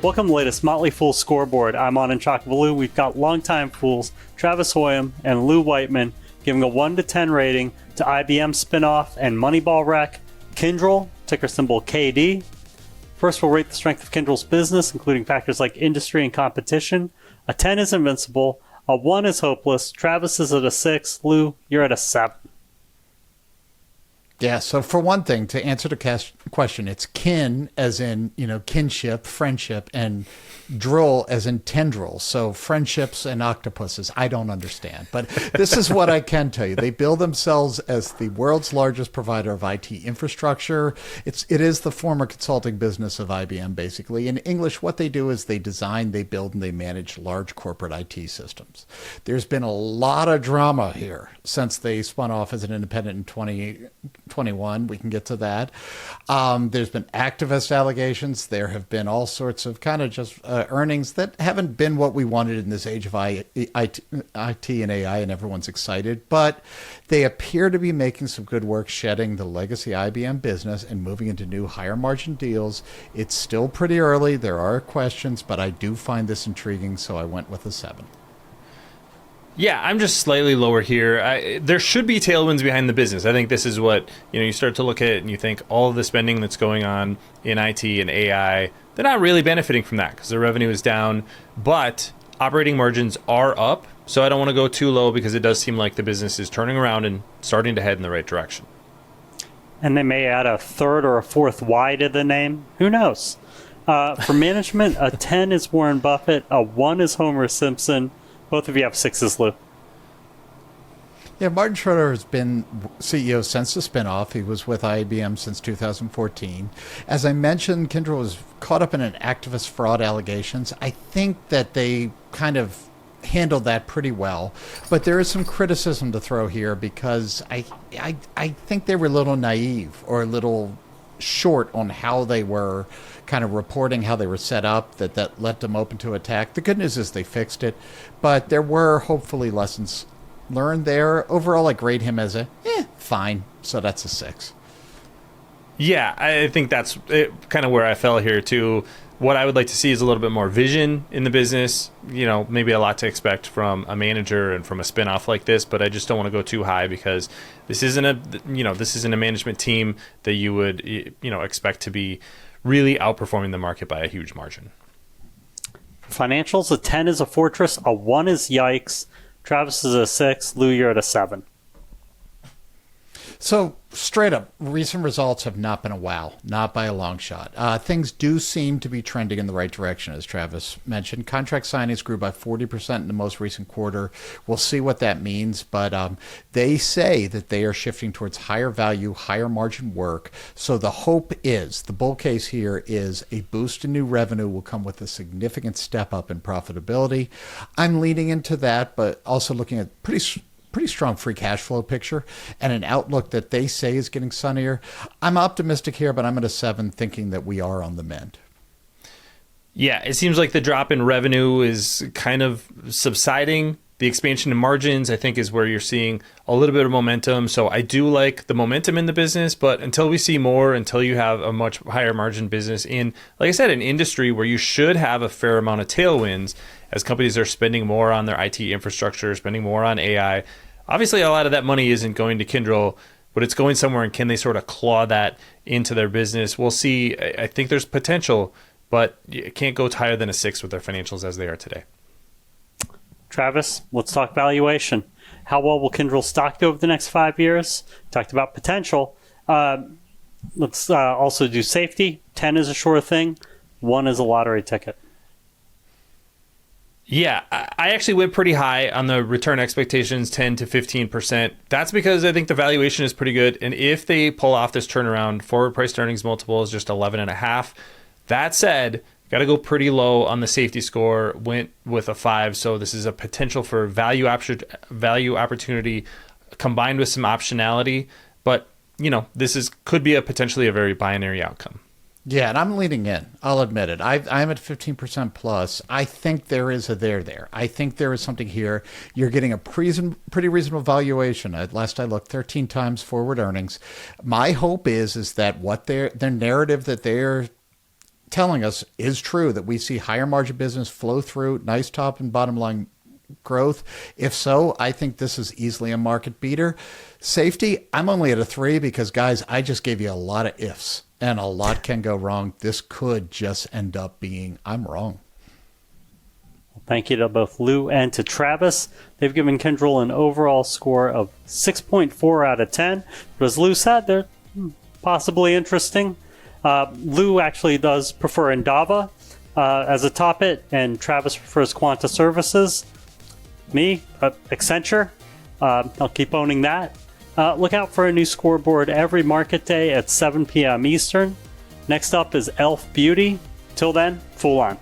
Welcome to the latest Motley Fool scoreboard. I'm on Inchakavaloo. We've got longtime fools Travis Hoyam and Lou Whiteman giving a 1 to 10 rating to IBM spinoff and Moneyball Rec, Kyndryl, ticker symbol KD. First, we'll rate the strength of Kyndryl's business, including factors like industry and competition. A 10 is invincible. A 1 is hopeless. Travis is at a 6. Lou, you're at a 7. Yeah, so for one thing, to answer the question, it's kin as in, kinship, friendship, and drill as in tendril. So friendships and octopuses, I don't understand. But this is what I can tell you. They bill themselves as the world's largest provider of IT infrastructure. It is the former consulting business of IBM, basically. In English, what they do is they design, they build, and they manage large corporate IT systems. There's been a lot of drama here since they spun off as an independent in 2021. We can get to that. There's been activist allegations. There have been all sorts of kind of just earnings that haven't been what we wanted in this age of IT and AI, and everyone's excited. But they appear to be making some good work shedding the legacy IBM business and moving into new higher margin deals. It's still pretty early. There are questions, but I do find this intriguing, so I went with a 7. Yeah, I'm just slightly lower here. There should be tailwinds behind the business. I think this is what, you start to look at it and you think all of the spending that's going on in IT and AI, they're not really benefiting from that because their revenue is down, but operating margins are up. So I don't want to go too low because it does seem like the business is turning around and starting to head in the right direction. And they may add a third or a fourth Y to the name. Who knows? For management, a 10 is Warren Buffett, a 1 is Homer Simpson. Both of you have 6s, Lou. Yeah, Martin Schroeter has been CEO since the spinoff. He was with IBM since 2014. As I mentioned, Kyndryl was caught up in an activist fraud allegations. I think that they kind of handled that pretty well. But there is some criticism to throw here because I think they were a little naive or a little short on how they were kind of reporting how they were set up, that left them open to attack. The good news is they fixed it, but there were hopefully lessons learned there. Overall, I grade him as a fine, so that's a 6. Yeah, I think that's kind of where I fell here too. What I would like to see is a little bit more vision in the business. Maybe a lot to expect from a manager and from a spinoff like this, but I just don't want to go too high because this isn't a management team that you would expect to be really outperforming the market by a huge margin. Financials, a 10 is a fortress, a 1 is yikes. Travis is a 6. Lou, you're at a 7. So straight up, recent results have not been a wow, not by a long shot. Things do seem to be trending in the right direction, as Travis mentioned. Contract signings grew by 40% in the most recent quarter. We'll see what that means, but they say that they are shifting towards higher value, higher margin work. So the hope is, the bull case here is a boost in new revenue will come with a significant step up in profitability. I'm leaning into that, but also looking at pretty strong free cash flow picture and an outlook that they say is getting sunnier. I'm optimistic here, but I'm at a 7 thinking that we are on the mend. Yeah, it seems like the drop in revenue is kind of subsiding. The expansion in margins, I think, is where you're seeing a little bit of momentum. So I do like the momentum in the business, but until we see more, until you have a much higher margin business in, like I said, an industry where you should have a fair amount of tailwinds as companies are spending more on their IT infrastructure, spending more on AI. Obviously, a lot of that money isn't going to Kyndryl, but it's going somewhere, and can they sort of claw that into their business? We'll see. I think there's potential, but you can't go higher than a 6 with their financials as they are today. Travis, let's talk valuation. How well will Kyndryl stock do over the next 5 years? Talked about potential. Let's also do safety. 10 is a sure thing. 1 is a lottery ticket. Yeah, I actually went pretty high on the return expectations, 10 to 15%. That's because I think the valuation is pretty good. And if they pull off this turnaround, forward price earnings multiple is just 11.5. That said, got to go pretty low on the safety score, went with a 5. So this is a potential for value opportunity combined with some optionality. But, this could be potentially a very binary outcome. Yeah, and I'm leaning in. I'll admit it. I'm at 15% plus. I think there is a there. I think there is something here. You're getting a pretty reasonable valuation. At last I looked, 13 times forward earnings. My hope is that what their narrative that they're telling us is true, that we see higher margin business flow through, nice top and bottom line growth. If so, I think this is easily a market beater. Safety, I'm only at a 3 because, guys, I just gave you a lot of ifs and a lot can go wrong. This could just end up being, I'm wrong. Thank you to both Lou and to Travis. They've given Kyndryl an overall score of 6.4 out of 10. But as Lou said, they're possibly interesting. Lou actually does prefer Endava as a top it, and Travis prefers Quanta Services. Me, Accenture. I'll keep owning that. Look out for a new scoreboard every market day at 7 p.m. Eastern. Next up is Elf Beauty. Till then, Fool on.